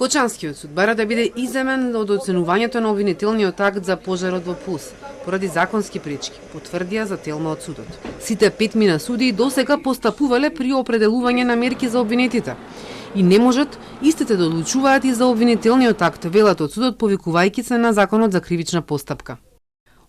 Кочанскиот суд бара да биде иземен од оценувањето на обвинителниот акт за пожарот во Пулс, поради законски пречки, потврдија за Телма од судот. Сите 5 мина судии досега постапувале при определување на мерки за обвинетите и не можат истите да одлучуваат и за обвинителниот акт, велат од судот повикувајќи се на Законот за кривична постапка.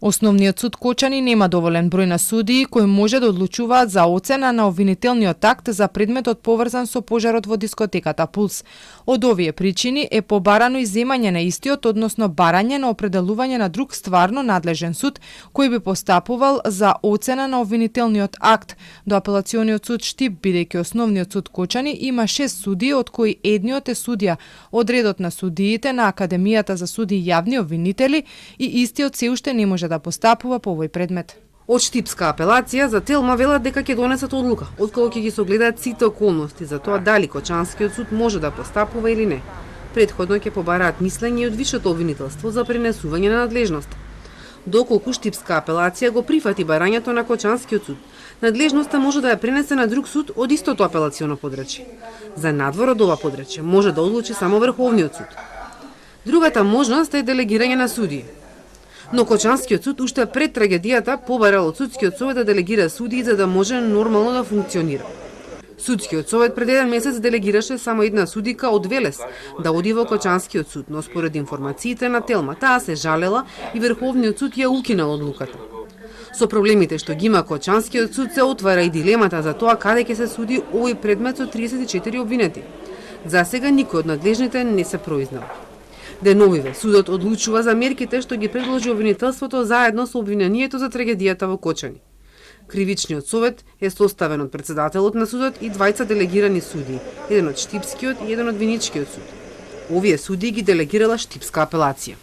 Основниот суд Кочани нема доволен број на судии кои може да одлучуваат за оцена на обвинителниот акт за предметот поврзан со пожарот во дискотеката Пулс. Од овие причини е побарано иземање на истиот, односно барање на определување на друг стварно надлежен суд кој би постапувал за оцена на обвинителниот акт до апелациониот суд Штип, бидејќи основниот суд Кочани има 6 судии, од кои едниот е судија од редот на судиите на Академијата за судии јавни обвинители и истиот се уште не може да постапува по овој предмет. Од Штипска апелација за Телма велат дека ќе донесат одлука, откако ќе ги согледаат сите околности за тоа дали Кочанскиот суд може да постапува или не. Претходно ќе побараат мислење и од висшето обвинителство за пренесување на надлежност. Доколку Штипска апелација го прифати барањето на Кочанскиот суд, надлежноста може да ја пренесе на друг суд од истото апелационо подрачје. За надвор од ова подрачје може да одлучи само Врховниот суд. Другата можност е делегирање на судии. Но Кочанскиот суд уште пред трагедијата побарал од Судскиот совет да делегира судии за да може нормално да функционира. Судскиот совет пред еден месец делегираше само една судика од Велес да оди во Кочанскиот суд, но според информациите на Телма таа се жалела и Врховниот суд ја укинал одлуката. Со проблемите што ги има Кочанскиот суд се отвара и дилемата за тоа каде ќе се суди овој предмет со 34 обвинети. За сега никој од надлежните не се произнел. Деновиве, судот одлучува за мерките што ги предложи обвинителството заедно со обвинението за трагедијата во Кочани. Кривичниот совет е составен од председателот на судот и двајца делегирани судии, еден од Штипскиот и еден од Виничкиот суд. Овие судии ги делегирала Штипска апелација.